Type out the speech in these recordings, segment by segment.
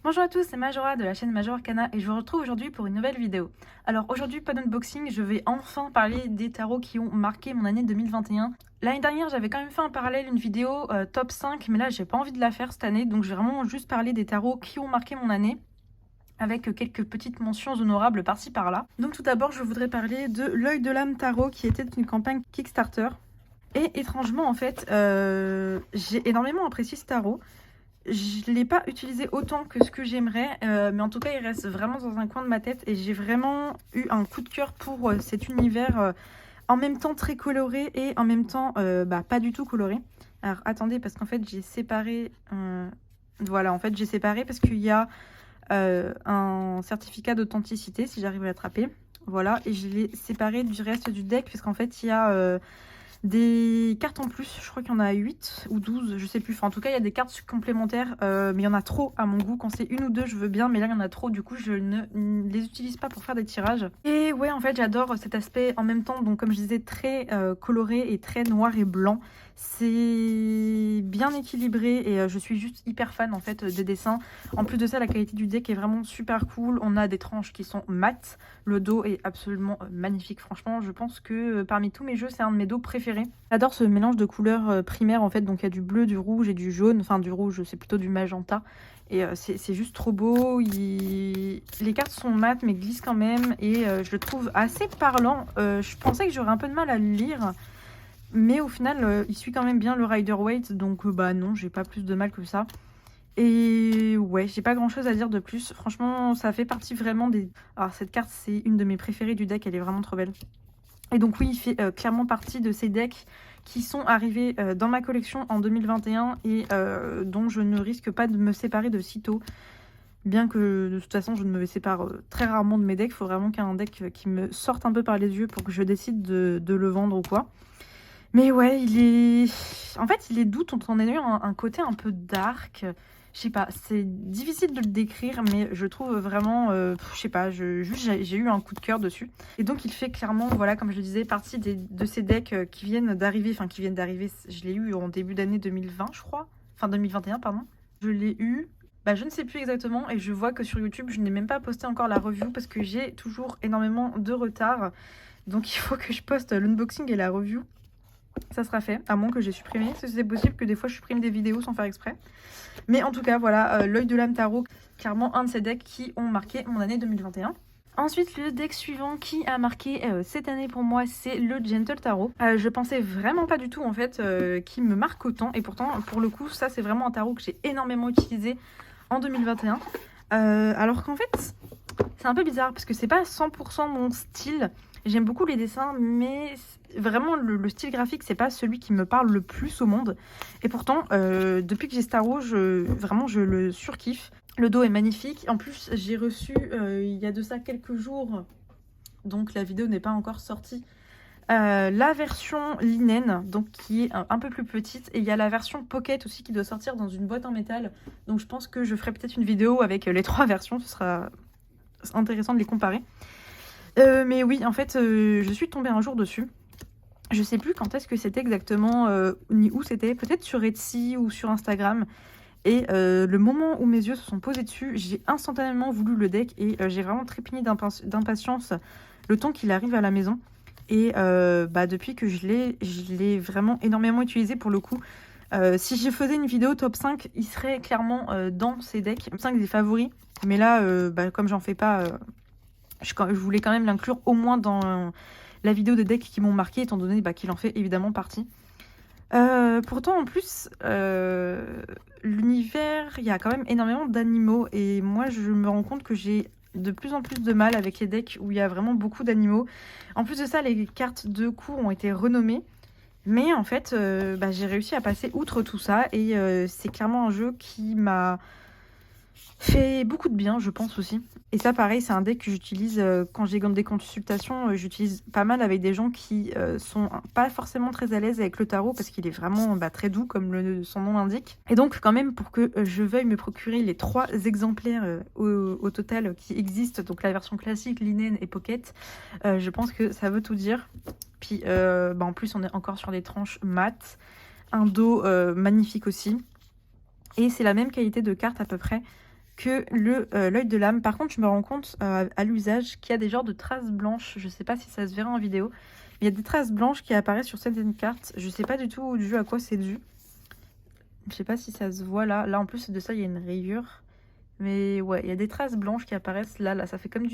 Bonjour à tous, c'est Majora de la chaîne Major Arcana et je vous retrouve aujourd'hui pour une nouvelle vidéo. Alors aujourd'hui, pas d'unboxing, je vais enfin parler des tarots qui ont marqué mon année 2021. L'année dernière, j'avais quand même fait en parallèle une vidéo top 5, mais là, j'ai pas envie de la faire cette année, donc je vais vraiment juste parler des tarots qui ont marqué mon année, avec quelques petites mentions honorables par-ci par-là. Donc tout d'abord, je voudrais parler de l'œil de l'âme tarot qui était une campagne Kickstarter. Et étrangement, en fait, j'ai énormément apprécié ce tarot. Je ne l'ai pas utilisé autant que ce que j'aimerais, mais en tout cas, il reste vraiment dans un coin de ma tête et j'ai vraiment eu un coup de cœur pour cet univers en même temps très coloré et en même temps pas du tout coloré. Alors attendez, parce qu'en fait, j'ai séparé. Voilà, en fait, j'ai séparé parce qu'il y a un certificat d'authenticité, si j'arrive à l'attraper. Voilà, et je l'ai séparé du reste du deck, parce qu'en fait, il y a des cartes en plus, je crois qu'il y en a 8 ou 12, je sais plus. Enfin, en tout cas, il y a des cartes complémentaires, mais il y en a trop à mon goût. Quand c'est une ou deux, je veux bien, mais là, il y en a trop. Du coup, je ne les utilise pas pour faire des tirages. Et ouais, en fait, j'adore cet aspect en même temps, donc comme je disais, très coloré et très noir et blanc. C'est bien équilibré et je suis juste hyper fan en fait des dessins. En plus de ça, la qualité du deck est vraiment super cool. On a des tranches qui sont mates. Le dos est absolument magnifique. Franchement, je pense que parmi tous mes jeux, c'est un de mes dos préférés. J'adore ce mélange de couleurs primaires en fait. Donc il y a du bleu, du rouge et du jaune. Enfin, du rouge, c'est plutôt du magenta. Et c'est juste trop beau. Les cartes sont mates mais glissent quand même. Et je le trouve assez parlant. Je pensais que j'aurais un peu de mal à le lire. Mais au final, il suit quand même bien le Rider-Waite, donc bah non, j'ai pas plus de mal que ça. Et ouais, j'ai pas grand chose à dire de plus. Franchement, ça fait partie vraiment des... Alors cette carte, c'est une de mes préférées du deck, elle est vraiment trop belle. Et donc oui, il fait clairement partie de ces decks qui sont arrivés dans ma collection en 2021 et dont je ne risque pas de me séparer de sitôt. Bien que de toute façon, je ne me sépare très rarement de mes decks. Il faut vraiment qu'il y ait un deck qui me sorte un peu par les yeux pour que je décide de le vendre ou quoi. Mais ouais, il est... En fait, il est doux, tout en ayant un côté un peu dark. Je sais pas, c'est difficile de le décrire, mais je trouve vraiment... je sais pas, j'ai eu un coup de cœur dessus. Et donc, il fait clairement, voilà, comme je le disais, partie de ces decks qui viennent d'arriver. Enfin, qui viennent d'arriver, je l'ai eu en début d'année 2020, je crois. Enfin, 2021, pardon. Je l'ai eu... Bah, je ne sais plus exactement et je vois que sur YouTube, je n'ai même pas posté encore la review parce que j'ai toujours énormément de retard. Donc, il faut que je poste l'unboxing et la review. Ça sera fait, à moins que j'ai supprimé. C'est possible que des fois je supprime des vidéos sans faire exprès. Mais en tout cas, voilà, l'œil de l'âme tarot, clairement un de ces decks qui ont marqué mon année 2021. Ensuite, le deck suivant qui a marqué cette année pour moi, c'est le Gentle Tarot. Je pensais vraiment pas du tout en fait qu'il me marque autant. Et pourtant, pour le coup, ça c'est vraiment un tarot que j'ai énormément utilisé en 2021. Alors qu'en fait, c'est un peu bizarre parce que c'est pas 100% mon style. J'aime beaucoup les dessins, mais vraiment le style graphique, c'est pas celui qui me parle le plus au monde. Et pourtant, depuis que j'ai Star Wars, vraiment je le surkiffe. Le dos est magnifique. En plus, j'ai reçu il y a de ça quelques jours, donc la vidéo n'est pas encore sortie, la version linen, donc qui est un peu plus petite, et il y a la version pocket aussi qui doit sortir dans une boîte en métal. Donc je pense que je ferai peut-être une vidéo avec les trois versions, ce sera intéressant de les comparer. Mais oui, en fait, je suis tombée un jour dessus. Je sais plus quand est-ce que c'était exactement, ni où c'était, peut-être sur Etsy ou sur Instagram. Et le moment où mes yeux se sont posés dessus, j'ai instantanément voulu le deck et j'ai vraiment trépigné d'impatience le temps qu'il arrive à la maison. Et depuis que je l'ai vraiment énormément utilisé pour le coup. Si je faisais une vidéo top 5, il serait clairement dans ces decks, top 5 des favoris. Mais là, comme j'en fais pas, je voulais quand même l'inclure au moins dans la vidéo des decks qui m'ont marqué, étant donné qu'il en fait évidemment partie. Pourtant, en plus, l'univers, il y a quand même énormément d'animaux. Et moi, je me rends compte que j'ai de plus en plus de mal avec les decks où il y a vraiment beaucoup d'animaux. En plus de ça, les cartes de cours ont été renommées. Mais en fait, j'ai réussi à passer outre tout ça. Et c'est clairement un jeu qui m'a fait beaucoup de bien, je pense aussi. Et ça, pareil, c'est un deck que j'utilise quand j'ai des consultations. J'utilise pas mal avec des gens qui sont pas forcément très à l'aise avec le tarot parce qu'il est vraiment très doux, comme son nom l'indique. Et donc, quand même, pour que je veuille me procurer les 3 exemplaires au total qui existent, donc la version classique, linen et pocket, je pense que ça veut tout dire. Puis, en plus, on est encore sur des tranches mates, un dos magnifique aussi. Et c'est la même qualité de carte à peu près. que l'œil de l'âme. Par contre, je me rends compte à l'usage qu'il y a des genres de traces blanches. Je sais pas si ça se verra en vidéo. Mais il y a des traces blanches qui apparaissent sur certaines cartes. Je sais pas du tout dû à quoi c'est dû. Je sais pas si ça se voit là. Là, en plus de ça, il y a une rayure. Mais ouais, il y a des traces blanches qui apparaissent là. Là, ça fait comme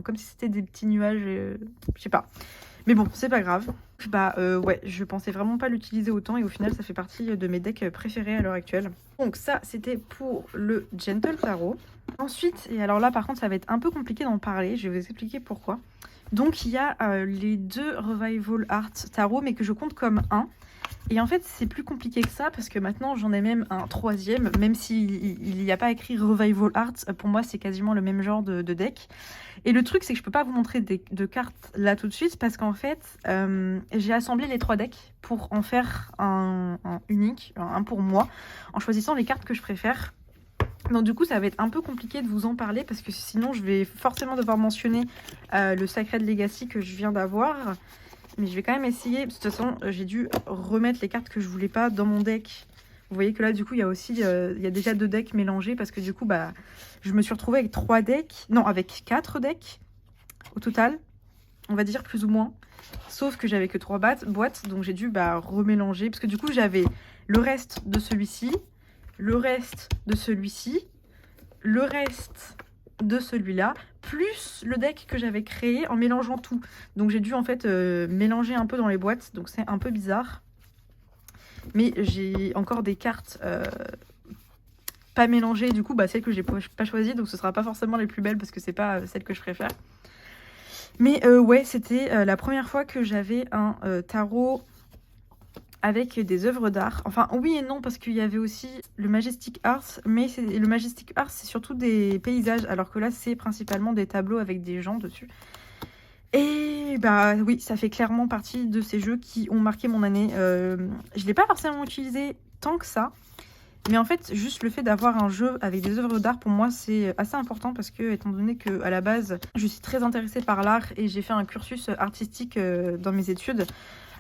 comme si c'était des petits nuages. Je sais pas. Mais bon, c'est pas grave. Ouais, je pensais vraiment pas l'utiliser autant et au final, ça fait partie de mes decks préférés à l'heure actuelle. Donc ça, c'était pour le Gentle Tarot. Ensuite, et alors là, par contre, ça va être un peu compliqué d'en parler. Je vais vous expliquer pourquoi. Donc, il y a les 2 Revival Art Tarot, mais que je compte comme un. Et en fait, c'est plus compliqué que ça parce que maintenant, j'en ai même un 3e, même s'il n'y a pas écrit Revival Art. Pour moi, c'est quasiment le même genre de deck. Et le truc, c'est que je peux pas vous montrer de cartes là tout de suite parce qu'en fait, j'ai assemblé les 3 decks pour en faire un unique, un pour moi, en choisissant les cartes que je préfère. Donc du coup, ça va être un peu compliqué de vous en parler parce que sinon, je vais forcément devoir mentionner le Sacred Legacy que je viens d'avoir. Mais je vais quand même essayer. De toute façon, j'ai dû remettre les cartes que je voulais pas dans mon deck. Vous voyez que là, du coup, il y a aussi, il y a déjà 2 decks mélangés parce que du coup, je me suis retrouvée avec 3 decks. Non, avec 4 decks au total. On va dire plus ou moins. Sauf que j'avais que 3 boîtes. Donc j'ai dû remélanger. Parce que du coup, j'avais le reste de celui-ci. Le reste de celui-ci. Le reste de celui-là, plus le deck que j'avais créé en mélangeant tout. Donc j'ai dû en fait mélanger un peu dans les boîtes, donc c'est un peu bizarre. Mais j'ai encore des cartes pas mélangées, du coup celles que j'ai pas choisies, donc ce sera pas forcément les plus belles parce que c'est pas celles que je préfère. Mais ouais, c'était la première fois que j'avais un tarot avec des œuvres d'art. Enfin, oui et non, parce qu'il y avait aussi le Majestic Art, mais le Majestic Art, c'est surtout des paysages, alors que là, c'est principalement des tableaux avec des gens dessus. Et oui, ça fait clairement partie de ces jeux qui ont marqué mon année. Je ne l'ai pas forcément utilisé tant que ça, mais en fait, juste le fait d'avoir un jeu avec des œuvres d'art, pour moi, c'est assez important parce que, étant donné qu'à la base, je suis très intéressée par l'art et j'ai fait un cursus artistique dans mes études,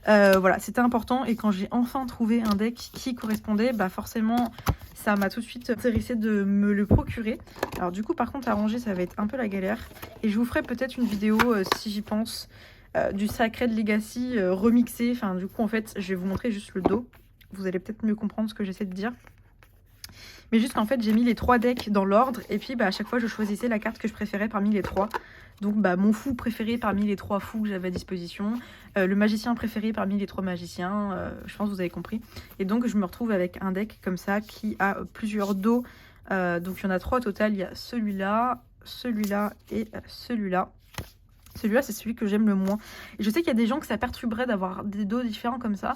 voilà, c'était important et quand j'ai enfin trouvé un deck qui correspondait, forcément ça m'a tout de suite intéressé de me le procurer. Alors du coup par contre à ranger ça va être un peu la galère et je vous ferai peut-être une vidéo si j'y pense du Sacred Legacy remixé. Enfin du coup en fait je vais vous montrer juste le dos, vous allez peut-être mieux comprendre ce que j'essaie de dire. Mais juste qu'en fait j'ai mis les 3 decks dans l'ordre et puis à chaque fois je choisissais la carte que je préférais parmi les 3. Donc mon fou préféré parmi les 3 fous que j'avais à disposition, le magicien préféré parmi les 3 magiciens, je pense que vous avez compris. Et donc je me retrouve avec un deck comme ça qui a plusieurs dos, donc il y en a 3 au total, il y a celui-là, celui-là et celui-là. Celui-là c'est celui que j'aime le moins. Et je sais qu'il y a des gens que ça perturberait d'avoir des dos différents comme ça,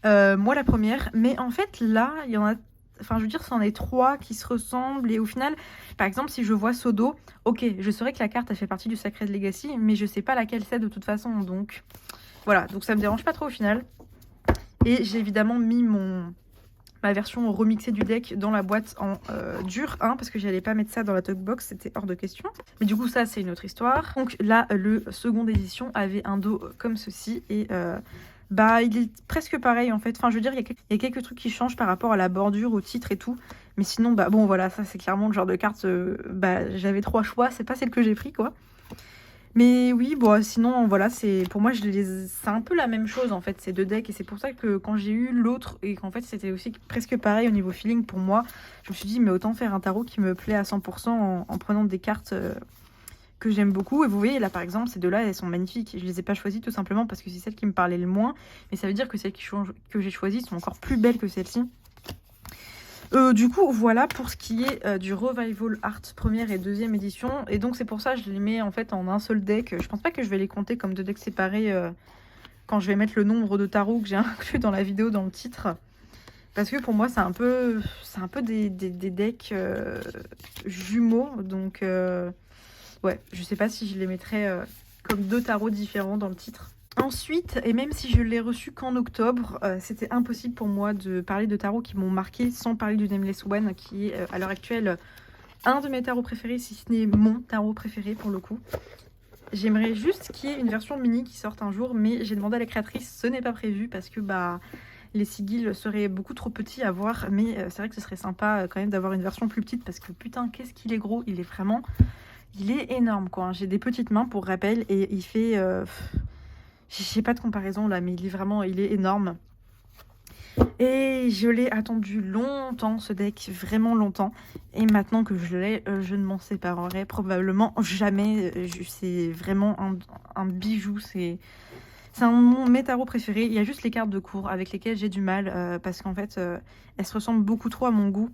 moi la première, mais en fait là il y en a... Enfin, je veux dire, c'en est 3 qui se ressemblent. Et au final, par exemple, si je vois Sodo, ok, je saurais que la carte, elle fait partie du Sacred Legacy, mais je sais pas laquelle c'est de toute façon. Donc, voilà. Donc, ça me dérange pas trop au final. Et j'ai évidemment mis ma version remixée du deck dans la boîte en dur 1, parce que j'allais pas mettre ça dans la talk box, c'était hors de question. Mais du coup, ça, c'est une autre histoire. Donc là, le seconde édition avait un dos comme ceci. Et... il est presque pareil en fait. Enfin, je veux dire, il y a quelques trucs qui changent par rapport à la bordure, au titre et tout. Mais sinon, bon, voilà, ça c'est clairement le genre de carte. J'avais 3 choix, c'est pas celle que j'ai pris quoi. Mais oui, bon, sinon, voilà, pour moi, c'est un peu la même chose en fait, ces 2 decks. Et c'est pour ça que quand j'ai eu l'autre et qu'en fait c'était aussi presque pareil au niveau feeling pour moi, je me suis dit, mais autant faire un tarot qui me plaît à 100% en prenant des cartes. Que j'aime beaucoup. Et vous voyez, là, par exemple, ces 2-là, elles sont magnifiques. Je les ai pas choisies tout simplement parce que c'est celles qui me parlaient le moins. Mais ça veut dire que celles que j'ai choisies sont encore plus belles que celles-ci. Du coup, voilà pour ce qui est du Revival Art première et deuxième édition. Et donc, c'est pour ça que je les mets en fait en un seul deck. Je pense pas que je vais les compter comme 2 decks séparés quand je vais mettre le nombre de tarots que j'ai inclus dans la vidéo, dans le titre. Parce que pour moi, c'est un peu des decks jumeaux. Donc... ouais, je sais pas si je les mettrais comme 2 tarots différents dans le titre. Ensuite, et même si je l'ai reçu qu'en octobre, c'était impossible pour moi de parler de tarots qui m'ont marqué sans parler du Nameless One, qui est à l'heure actuelle un de mes tarots préférés, si ce n'est mon tarot préféré pour le coup. J'aimerais juste qu'il y ait une version mini qui sorte un jour, mais j'ai demandé à la créatrice, ce n'est pas prévu parce que les sigils seraient beaucoup trop petits à voir, mais c'est vrai que ce serait sympa quand même d'avoir une version plus petite parce que putain, qu'est-ce qu'il est gros, il est vraiment... Il est énorme quoi, j'ai des petites mains pour rappel et il fait... J'ai pas de comparaison là, mais il est énorme. Et je l'ai attendu longtemps ce deck, vraiment longtemps. Et maintenant que je l'ai, je ne m'en séparerai probablement jamais. C'est vraiment un bijou, c'est mon métaro préféré. Il y a juste les cartes de cours avec lesquelles j'ai du mal parce qu'en fait, elles se ressemblent beaucoup trop à mon goût.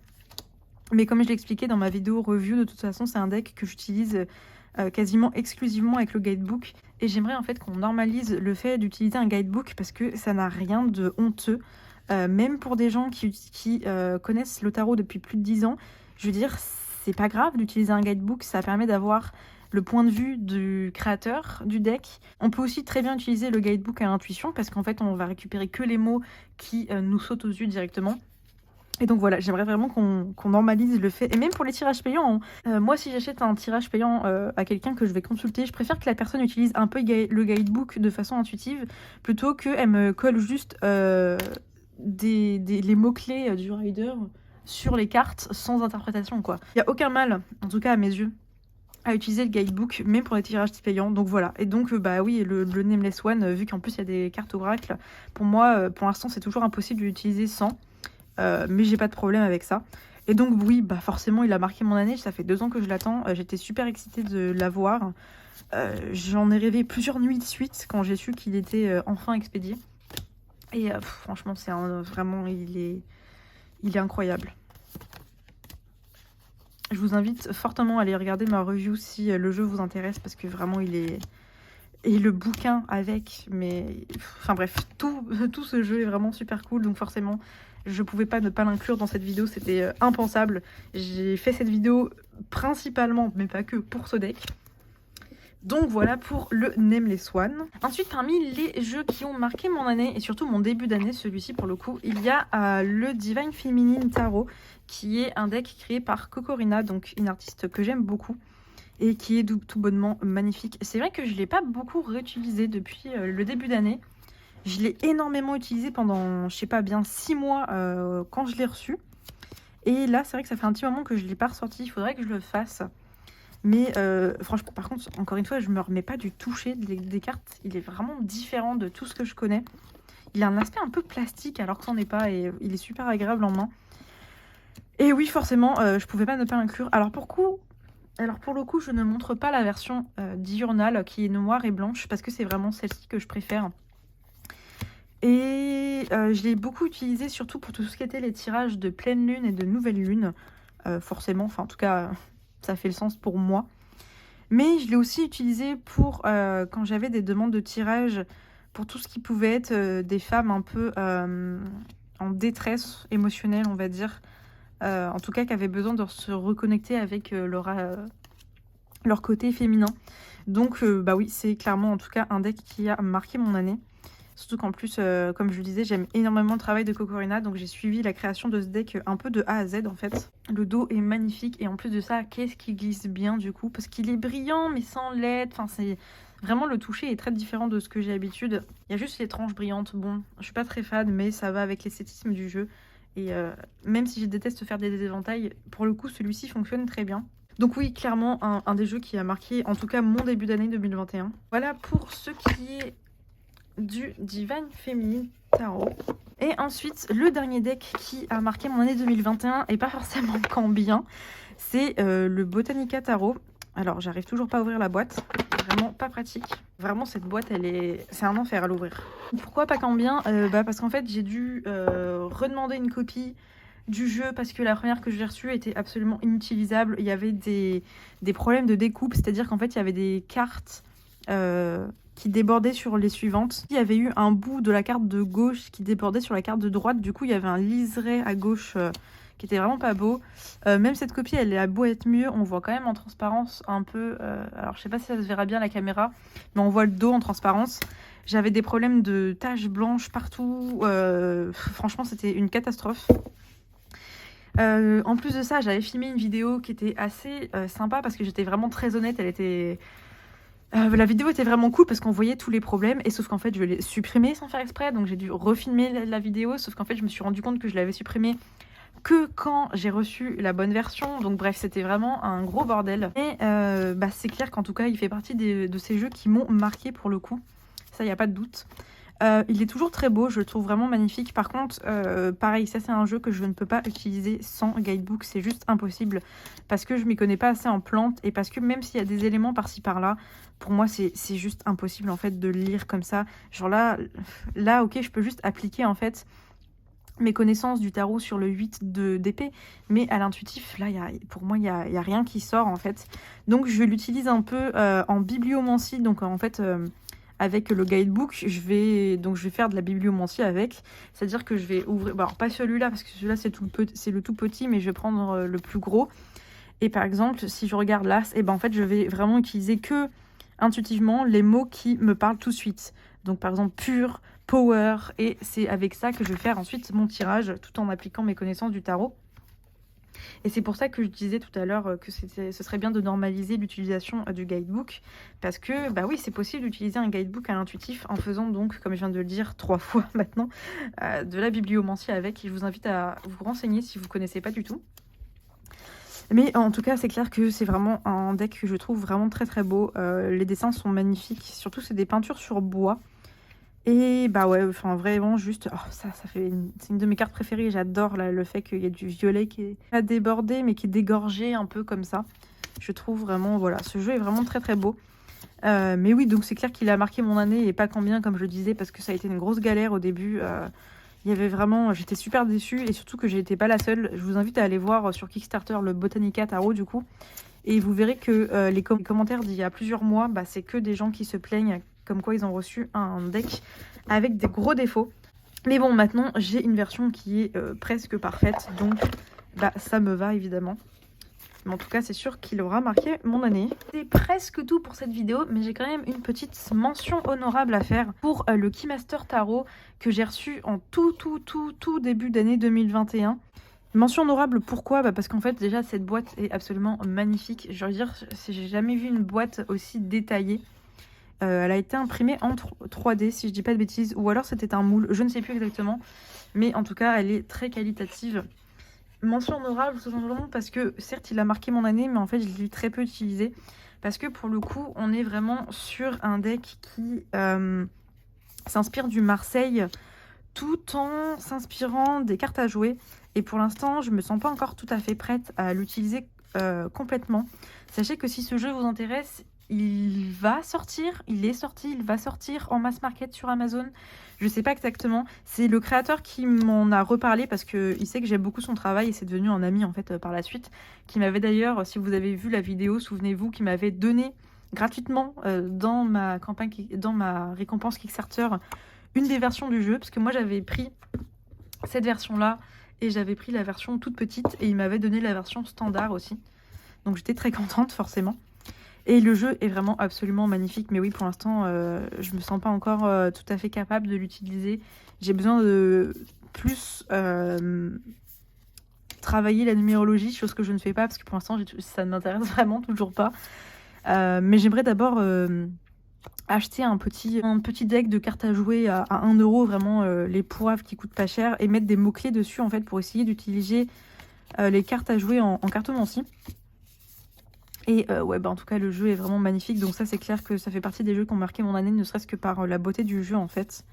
Mais comme je l'ai expliqué dans ma vidéo review, de toute façon, c'est un deck que j'utilise quasiment exclusivement avec le guidebook. Et j'aimerais en fait qu'on normalise le fait d'utiliser un guidebook parce que ça n'a rien de honteux. Même pour des gens qui connaissent le tarot depuis plus de 10 ans, je veux dire, c'est pas grave d'utiliser un guidebook, ça permet d'avoir le point de vue du créateur du deck. On peut aussi très bien utiliser le guidebook à l'intuition parce qu'en fait, on va récupérer que les mots qui nous sautent aux yeux directement. Et donc voilà, j'aimerais vraiment qu'on normalise le fait. Et même pour les tirages payants, moi si j'achète un tirage payant à quelqu'un que je vais consulter, je préfère que la personne utilise un peu le guidebook de façon intuitive plutôt qu'elle me colle juste les mots-clés du rider sur les cartes sans interprétation quoi. Il n'y a aucun mal, en tout cas à mes yeux, à utiliser le guidebook, même pour les tirages payants. Donc voilà. Et donc, bah oui, le Nameless One, vu qu'en plus il y a des cartes oracle, pour moi, pour l'instant, c'est toujours impossible de l'utiliser sans. Mais j'ai pas de problème avec ça. Et donc oui, bah forcément il a marqué mon année, ça fait 2 ans que je l'attends, j'étais super excitée de l'avoir. J'en ai rêvé plusieurs nuits de suite quand j'ai su qu'il était enfin expédié. Et franchement c'est vraiment, il est incroyable. Je vous invite fortement à aller regarder ma review si le jeu vous intéresse parce que vraiment il est... Et le bouquin avec, mais... Enfin bref, tout ce jeu est vraiment super cool, donc forcément... Je pouvais pas ne pas l'inclure dans cette vidéo, c'était impensable. J'ai fait cette vidéo principalement, mais pas que, pour ce deck. Donc voilà pour le Nameless One. Ensuite, parmi les jeux qui ont marqué mon année, et surtout mon début d'année, celui-ci pour le coup, il y a le Divine Feminine Tarot, qui est un deck créé par Cocorina, donc une artiste que j'aime beaucoup, et qui est tout bonnement magnifique. C'est vrai que je ne l'ai pas beaucoup réutilisé depuis le début d'année. Je l'ai énormément utilisé pendant, je sais pas, bien 6 mois quand je l'ai reçu. Et là, c'est vrai que ça fait un petit moment que je ne l'ai pas ressorti. Il faudrait que je le fasse. Mais franchement, par contre, encore une fois, je ne me remets pas du toucher des cartes. Il est vraiment différent de tout ce que je connais. Il a un aspect un peu plastique alors que c'en est pas. Et il est super agréable en main. Et oui, forcément, je pouvais pas ne pas l'inclure. Alors pour le coup, je ne montre pas la version diurnale qui est noire et blanche. Parce que c'est vraiment celle-ci que je préfère. Et je l'ai beaucoup utilisé surtout pour tout ce qui était les tirages de pleine lune et de nouvelle lune. Forcément, enfin en tout cas, ça fait le sens pour moi. Mais je l'ai aussi utilisé pour quand j'avais des demandes de tirage pour tout ce qui pouvait être des femmes un peu en détresse émotionnelle, on va dire. En tout cas, qui avaient besoin de se reconnecter avec leur côté féminin. Donc, bah oui, c'est clairement en tout cas un deck qui a marqué mon année. Surtout qu'en plus, comme je le disais, j'aime énormément le travail de Cocorina. Donc j'ai suivi la création de ce deck un peu de A à Z en fait. Le dos est magnifique et en plus de ça, qu'est-ce qui glisse bien du coup. Parce qu'il est brillant mais sans LED. Enfin, c'est vraiment, le toucher est très différent de ce que j'ai l'habitude. Il y a juste les tranches brillantes. Bon, je suis pas très fan mais ça va avec l'esthétisme du jeu. Et même si je déteste faire des éventails, pour le coup celui-ci fonctionne très bien. Donc oui, clairement un des jeux qui a marqué en tout cas mon début d'année 2021. Voilà pour ce qui est du Divine Feminine Tarot. Et ensuite, le dernier deck qui a marqué mon année 2021, et pas forcément quand bien, c'est le Botanica Tarot. Alors, j'arrive toujours pas à ouvrir la boîte. Vraiment pas pratique. Vraiment, cette boîte, c'est un enfer à l'ouvrir. Pourquoi pas quand bien parce qu'en fait, j'ai dû redemander une copie du jeu parce que la première que j'ai reçue était absolument inutilisable. Il y avait des problèmes de découpe, c'est-à-dire qu'en fait, il y avait des cartes... qui débordait sur les suivantes. Il y avait eu un bout de la carte de gauche qui débordait sur la carte de droite. Du coup, il y avait un liseré à gauche qui était vraiment pas beau. Même cette copie, elle a beau être mieux, on voit quand même en transparence un peu... alors, je sais pas si ça se verra bien à la caméra, mais on voit le dos en transparence. J'avais des problèmes de taches blanches partout. Franchement, c'était une catastrophe. En plus de ça, j'avais filmé une vidéo qui était assez sympa parce que j'étais vraiment très honnête. Elle était... La vidéo était vraiment cool parce qu'on voyait tous les problèmes et sauf qu'en fait, je l'ai supprimée sans faire exprès, donc j'ai dû refilmer la vidéo, sauf qu'en fait, je me suis rendu compte que je l'avais supprimée que quand j'ai reçu la bonne version. Donc bref, c'était vraiment un gros bordel. Mais c'est clair qu'en tout cas, il fait partie de ces jeux qui m'ont marqué pour le coup. Ça, il n'y a pas de doute. Il est toujours très beau, je le trouve vraiment magnifique. Par contre, pareil, ça c'est un jeu que je ne peux pas utiliser sans guidebook, c'est juste impossible. Parce que je m'y connais pas assez en plantes et parce que même s'il y a des éléments par-ci par-là, pour moi c'est juste impossible en fait de le lire comme ça. Genre là ok, je peux juste appliquer en fait mes connaissances du tarot sur le 8 d'épée, mais à l'intuitif, là, pour moi, il y a rien qui sort, en fait. Donc, je l'utilise un peu en bibliomancie, donc en fait, avec le guidebook, je vais faire de la bibliomancie avec, c'est-à-dire que je vais ouvrir, alors pas celui-là, parce que celui-là, c'est le tout petit, mais je vais prendre le plus gros. Et par exemple, si je regarde là, et ben en fait, je vais vraiment utiliser que intuitivement les mots qui me parlent tout de suite. Donc par exemple, pur, power, et c'est avec ça que je vais faire ensuite mon tirage, tout en appliquant mes connaissances du tarot. Et c'est pour ça que je disais tout à l'heure que ce serait bien de normaliser l'utilisation du guidebook, parce que, bah oui, c'est possible d'utiliser un guidebook à l'intuitif en faisant donc, comme je viens de le dire 3 fois maintenant, de la bibliomancie avec. Et je vous invite à vous renseigner si vous ne connaissez pas du tout. Mais en tout cas, c'est clair que c'est vraiment un deck que je trouve vraiment très très beau. Les dessins sont magnifiques, surtout c'est des peintures sur bois. Et bah ouais, enfin vraiment juste, c'est une de mes cartes préférées. J'adore le fait qu'il y ait du violet qui est pas débordé, mais qui est dégorgé un peu comme ça. Je trouve vraiment, voilà, ce jeu est vraiment très très beau. Mais oui, donc c'est clair qu'il a marqué mon année et pas combien, comme je disais, parce que ça a été une grosse galère au début. Il y avait vraiment, j'étais super déçue et surtout que j'étais pas la seule. Je vous invite à aller voir sur Kickstarter le Botanica Tarot du coup. Et vous verrez que les commentaires d'il y a plusieurs mois, c'est que des gens qui se plaignent comme quoi ils ont reçu un deck avec des gros défauts. Mais bon, maintenant j'ai une version qui est presque parfaite, donc ça me va évidemment. Mais en tout cas, c'est sûr qu'il aura marqué mon année. C'est presque tout pour cette vidéo, mais j'ai quand même une petite mention honorable à faire pour le Keymaster Tarot que j'ai reçu en tout début d'année 2021. Mention honorable, pourquoi? Parce qu'en fait, déjà, cette boîte est absolument magnifique. Je veux dire, j'ai jamais vu une boîte aussi détaillée. Elle a été imprimée en 3D, si je dis pas de bêtises, ou alors c'était un moule, je ne sais plus exactement. Mais en tout cas, elle est très qualitative. Mention honorable, tout simplement parce que, certes, il a marqué mon année, mais en fait, je l'ai très peu utilisé. Parce que, pour le coup, on est vraiment sur un deck qui s'inspire du Marseille, tout en s'inspirant des cartes à jouer. Et pour l'instant, je me sens pas encore tout à fait prête à l'utiliser complètement. Sachez que si ce jeu vous intéresse, il va sortir, il est sorti, il va sortir en mass market sur Amazon. Je sais pas exactement. C'est le créateur qui m'en a reparlé parce qu'il sait que j'aime beaucoup son travail et c'est devenu un ami en fait par la suite. Qui m'avait d'ailleurs, si vous avez vu la vidéo, souvenez-vous, qui m'avait donné gratuitement dans ma campagne, dans ma récompense Kickstarter, une des versions du jeu. Parce que moi j'avais pris cette version-là et j'avais pris la version toute petite et il m'avait donné la version standard aussi. Donc j'étais très contente forcément. Et le jeu est vraiment absolument magnifique. Mais oui, pour l'instant, je me sens pas encore tout à fait capable de l'utiliser. J'ai besoin de plus travailler la numérologie, chose que je ne fais pas parce que pour l'instant, ça ne m'intéresse vraiment toujours pas. Mais j'aimerais d'abord acheter un petit deck de cartes à jouer à 1 euro, vraiment les poivres qui coûtent pas cher, et mettre des mots-clés dessus en fait pour essayer d'utiliser les cartes à jouer en cartomancie. Et ouais, en tout cas, le jeu est vraiment magnifique. Donc ça, c'est clair que ça fait partie des jeux qui ont marqué mon année, ne serait-ce que par la beauté du jeu, en fait.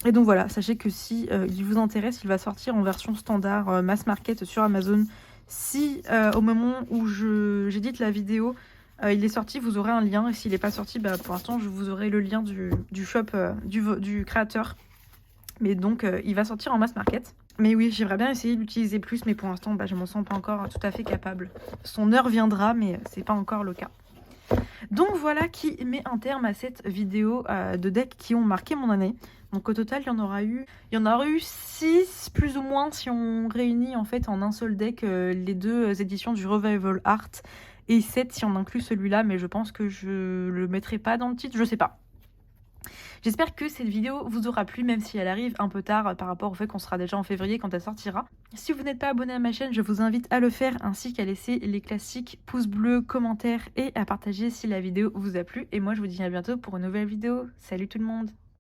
Et donc voilà, sachez que si il vous intéresse, il va sortir en version standard mass market sur Amazon. Si au moment où j'édite la vidéo, il est sorti, vous aurez un lien. Et s'il n'est pas sorti, pour l'instant, je vous aurai le lien du shop du créateur. Mais donc, il va sortir en mass market. Mais oui, j'aimerais bien essayer de l'utiliser plus, mais pour l'instant, je m'en sens pas encore tout à fait capable. Son heure viendra, mais c'est pas encore le cas. Donc voilà qui met un terme à cette vidéo de decks qui ont marqué mon année. Donc au total, il y en aura eu 6 plus ou moins si on réunit en fait en un seul deck les 2 éditions du Revival Art, et 7 si on inclut celui-là, mais je pense que je le mettrai pas dans le titre, je sais pas. J'espère que cette vidéo vous aura plu, même si elle arrive un peu tard par rapport au fait qu'on sera déjà en février quand elle sortira. Si vous n'êtes pas abonné à ma chaîne, je vous invite à le faire ainsi qu'à laisser les classiques pouces bleus, commentaires et à partager si la vidéo vous a plu. Et moi je vous dis à bientôt pour une nouvelle vidéo. Salut tout le monde!